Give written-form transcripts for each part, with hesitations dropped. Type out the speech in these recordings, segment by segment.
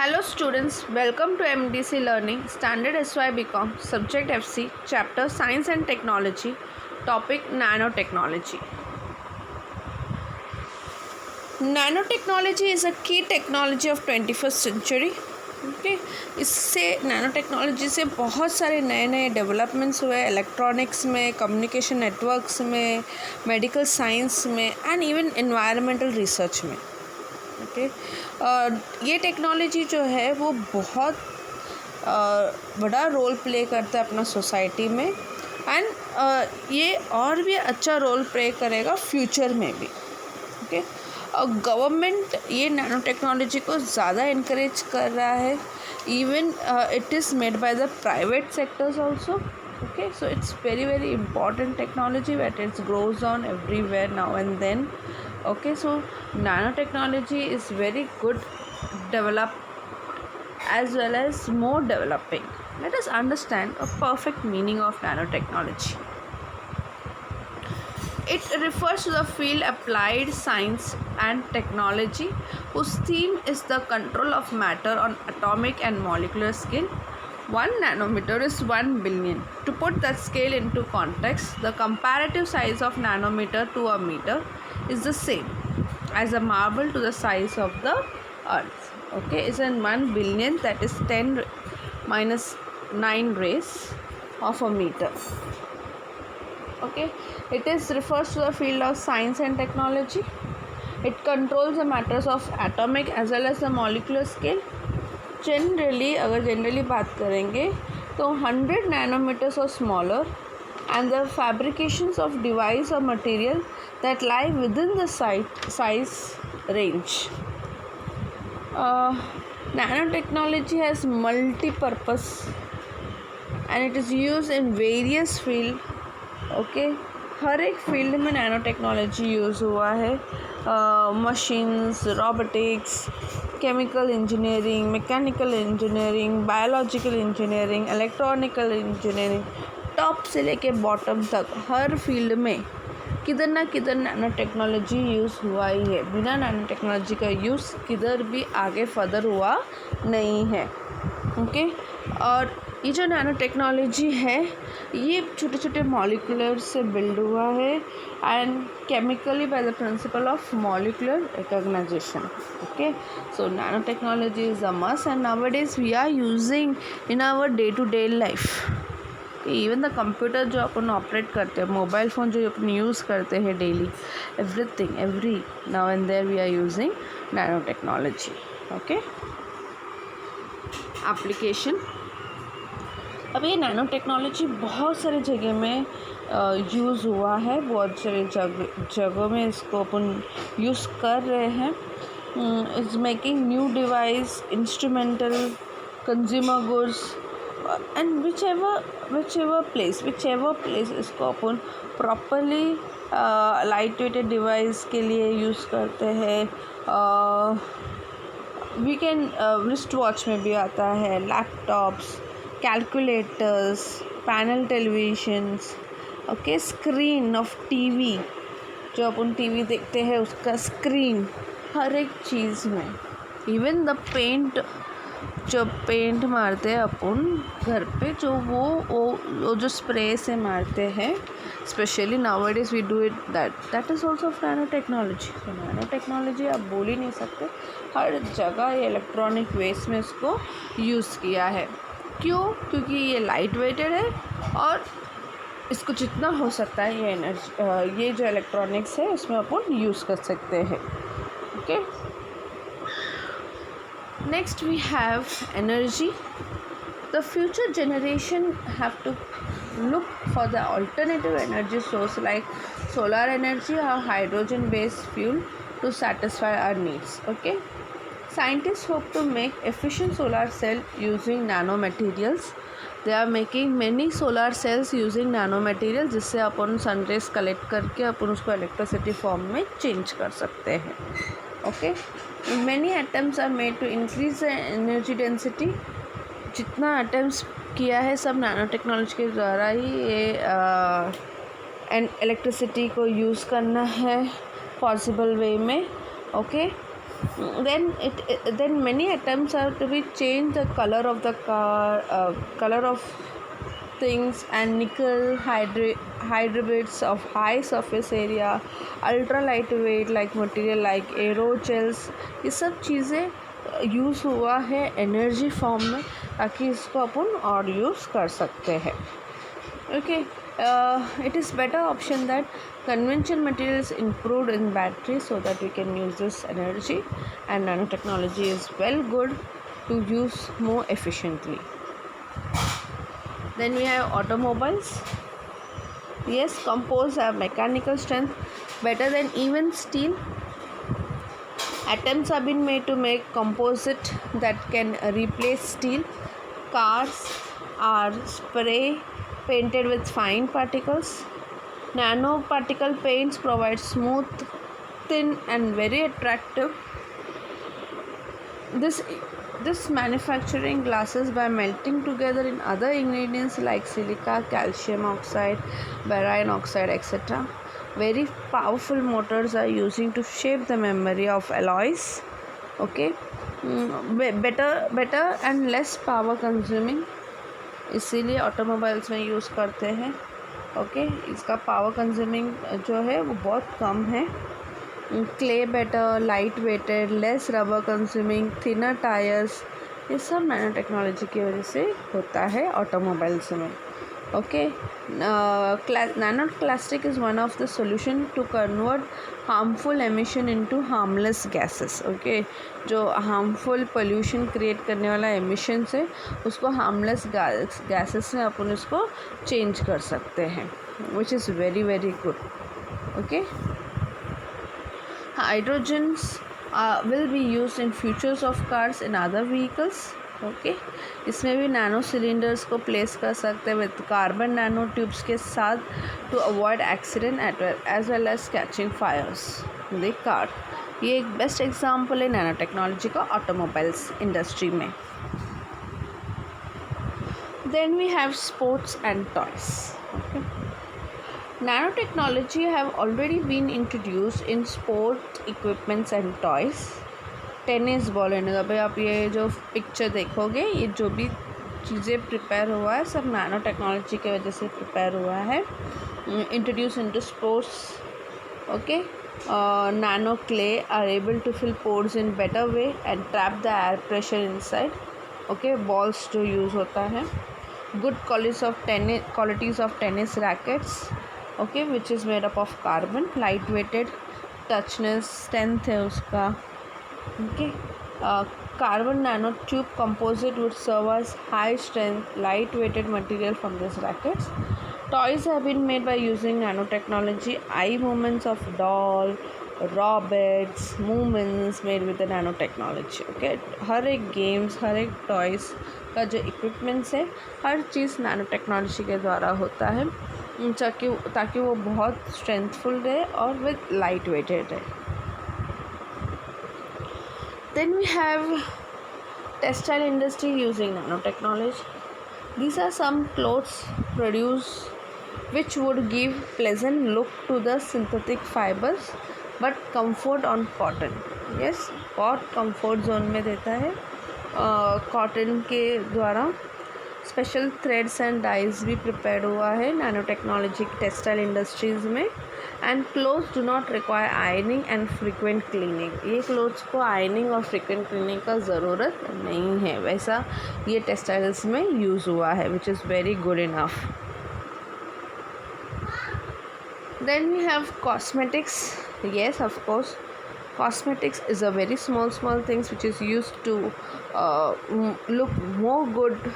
Hello students, welcome to MDC Learning, Standard SY BCom, Subject FC, Chapter Science and Technology, Topic Nanotechnology. Nanotechnology is a key technology of 21st century. Okay इससे nano technology से बहुत सारे नए नए developments हुए electronics में, communication networks में, medical science में एंड इवन एनवायरमेंटल रिसर्च में. ओके ये टेक्नोलॉजी जो है वो बहुत बड़ा रोल प्ले करता है अपना सोसाइटी में एंड ये और भी अच्छा रोल प्ले करेगा फ्यूचर में भी. ओके गवर्नमेंट ये नैनो टेक्नोलॉजी को ज़्यादा इनकरेज कर रहा है. Even it is made by the private sectors also. Okay, so it's very important technology that it grows on everywhere now and then. Okay, so nanotechnology is very good developed as well as more developing. Let us understand a perfect meaning of nanotechnology. It refers to the field applied science and technology whose theme is the control of matter on atomic and molecular scale. 1 nanometer is 1 billion. To put that scale into context, the comparative size of nanometer to a meter is the same as a marble to the size of the earth. Okay, is in 1 billion, that is 10 minus 9 rays of a meter. Okay, it is refers to the field of science and technology. It controls the matters of atomic as well as the molecular scale. अगर generally बात करेंगे तो 100 nanometers और smaller and the fabrications of device और material that lie within the size range. Nano technology has multipurpose and it is use in various field. Okay हर एक field में nano technology use हुआ है. Machines, robotics, chemical engineering, mechanical engineering, biological engineering, electronical engineering, top से लेके bottom तक हर field में किधर ना किधर नैनो टेक्नोलॉजी यूज़ हुआ ही है. बिना नैनो टेक्नोलॉजी का यूज़ किधर भी आगे फर्दर हुआ नहीं है. ओके और ये जो नैनो टेक्नोलॉजी है ये छोटे छोटे मॉलिक्यूलर से बिल्ड हुआ है and chemically by the principle of molecular recognisation. Okay so nano technology is a must and nowadays we are using in our day to day life. Even the computer जो अपन operate करते हैं, mobile phone जो अपन use करते हैं daily, everything every now and there we are using nano technology. Okay application. अब ये nano technology बहुत सारे जगह में यूज़ हुआ है. बहुत सारे जगहों में इसको अपन यूज़ कर रहे हैं. Is making new device, instrumental, consumer goods and which ever place इसको अपन प्रॉपरली लाइट वेटेड डिवाइस के लिए यूज़ करते हैं. वी कैन रिस्ट वॉच में भी आता है, laptops, calculators, panel televisions. Okay screen of TV, जो अपन टीवी देखते हैं उसका स्क्रीन, हर एक चीज़ में. इवन द पेंट, जो पेंट मारते हैं अपन घर पे, जो वो जो स्प्रे से मारते हैं, specially nowadays we do it that is also of nano technology. तो नैनो टेक्नोलॉजी आप बोल ही नहीं सकते, हर जगह ये इलेक्ट्रॉनिक वेस्ट में इसको यूज़ किया है. क्यों? क्योंकि ये लाइट वेटेड है और इसको जितना हो सकता है ये एनर्जी, ये जो इलेक्ट्रॉनिक्स है उसमें अपन यूज़ कर सकते हैं. Okay next we have energy. The future generation have to look for the alternative energy source like solar energy or hydrogen based fuel to satisfy our needs. Okay, scientists hope to make efficient solar cell using nanomaterials. They are making many solar cells using nanomaterials, जिससे अपन sun rays collect करके अपन उसको electricity form में change कर सकते हैं. Okay many attempts are made to increase the energy density. जितना attempts किया है सब नैनो टेक्नोलॉजी के द्वारा ही ये इलेक्ट्रिसिटी को यूज़ करना है पॉसिबल वे में. Okay Then many attempts are to be change the color of the car, color of things, and nickel hydrates of high surface area, ultra lightweight like material like aerogels, ये सब चीज़ें use हुआ है energy form में, ताकि इसको अपन और use कर सकते हैं. Okay, it is better option that conventional materials improved in battery so that we can use this energy, and nanotechnology is well good to use more efficiently. Then we have automobiles. Yes, composites have mechanical strength better than even steel. Attempts have been made to make composite that can replace steel. Cars are spray painted with fine particles. Nanoparticle paints provide smooth, thin, and very attractive. This manufacturing glasses by melting together in other ingredients like silica, calcium oxide, barium oxide, etc. Very powerful motors are using to shape the memory of alloys. Okay, better and less power consuming, इसीलिए automobiles में use करते हैं. Okay, इसका power consuming जो है वो बहुत कम है. Clay better, light weighted, less rubber consuming, thinner tyres, ये सब नैनो टेक्नोलॉजी की वजह से होता है ऑटोमोबाइल्स में. Okay, nano plastic is one of the solution to convert harmful emission into harmless gases. Okay, जो हार्मफुल पोल्यूशन क्रिएट करने वाला एमिशन है उसको हार्मलेस गैसेस में अपन उसको चेंज कर सकते हैं, विच is very very good. Okay, hydrogens will be used in futures of cars and other vehicles. Okay, इसमें भी नैनो सिलेंडर्स को प्लेस कर सकते हैं विद कार्बन नैनो ट्यूब्स के साथ to avoid accident as well as catching fires in the car. ये एक बेस्ट एग्जांपल है नैनो टेक्नोलॉजी का ऑटोमोबाइल्स इंडस्ट्री में. Then we have sports and toys. Okay, nanotechnology have already been introduced in sport equipments and toys. Tennis ball है भाई, आप ये जो पिक्चर देखोगे, ये जो भी चीज़ें प्रिपेयर हुआ है सब नैनो टेक्नोलॉजी की वजह से प्रिपेयर हुआ है. Introduce into sports. Okay, nano clay are able to fill pores in better way and trap the air pressure inside. Okay, balls जो यूज़ होता है. Good qualities of tennis rackets. Okay, which is made up of carbon, light weighted, toughness, strength है उसका. Okay, carbon nano tube composite would serve as high strength light weighted material from these rackets. Toys have been made by using nanotechnology. Eye movements of doll, robots, movements made with the nanotechnology. Okay, हर एक games, हर एक toys का जो equipments है, हर चीज़ nano technology के द्वारा होता है, ताकि वो बहुत स्ट्रेंथफुल रहे और विद लाइट वेटेड रहे. Then we have textile industry using nanotechnology. These are some clothes produced which would give pleasant look to the synthetic fibers but comfort on cotton. Yes, बहुत comfort zone में देता है cotton के द्वारा. Special threads and dies भी prepare हुआ है nano technology textile industries में. And clothes do not require ironing and frequent cleaning. ये क्लोथ्स को आयनिंग और फ्रिक्वेंट क्लीनिंग का ज़रूरत नहीं है, वैसा ये टेक्सटाइल्स में यूज़ हुआ है, which is very good enough. Then we have cosmetics. Yes, of course, cosmetics is a very small things which is used to look more good.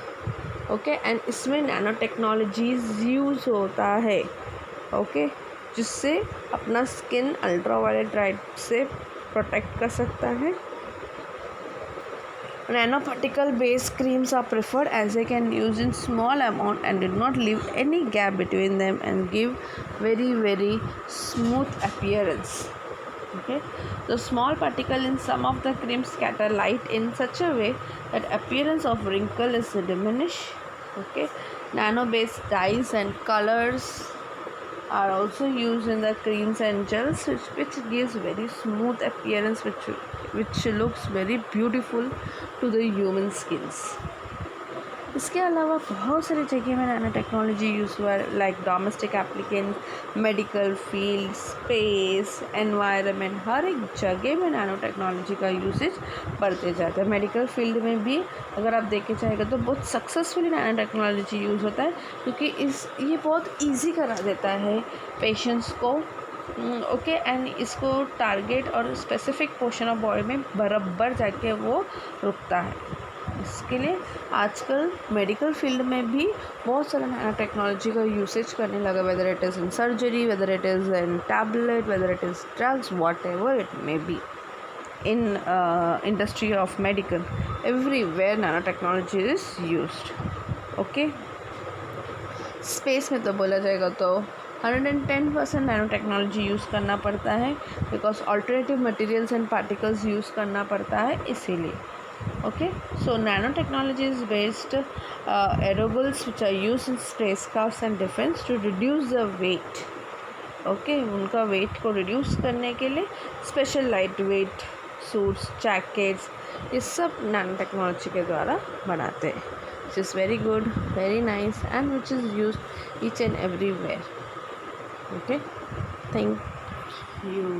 Okay, and इसमें नैनो टेक्नोलॉजीज़ यूज़ होता है. Okay, जिससे अपना skin ultra violet light से protect कर सकता है. Nano particle based creams are preferred as they can use in small amount and did not leave any gap between them and give very smooth appearance. Okay, the small particle in some of the creams scatter light in such a way that appearance of wrinkle is diminished. Okay, nano based dyes and colors are also used in the creams and gels, which gives very smooth appearance, which looks very beautiful to the human skins. इसके अलावा बहुत सारी जगह में nano technology use हुआ है, like domestic applicant, medical field, space, environment, हर एक जगह में नैनो टेक्नोलॉजी का यूसेज बढ़ते जाता है। मेडिकल फील्ड में भी अगर आप देखे जाएगा तो बहुत सक्सेसफुली नैनो टेक्नोलॉजी यूज़ होता है, क्योंकि ये बहुत ईजी करा देता है पेशेंट्स को, ओके एंड इसको टारगेट और स्पेसिफिक पोर्शन ऑफ बॉडी में बराबर जाके वो रुकता है। इसके लिए आजकल मेडिकल फील्ड में भी बहुत सारा नैनो टेक्नोलॉजी का यूसेज करने लगा, whether it is in surgery, whether it is in tablet, whether it is drugs, what ever it may be, in industry of medical, everywhere nano technology is used. Okay, space में तो बोला जाएगा तो 110% nano technology use करना पड़ता है, because alternative materials and particles use करना पड़ता है इसीलिए। Okay, so nanotechnology is based aerosols which are used in spacecrafts and defense to reduce the weight. Okay, उनका weight को reduce करने के लिए special lightweight suits, jackets, ये सब nanotechnology के द्वारा बनाते हैं, which is very good, very nice and which is used each and everywhere. Okay, thank you.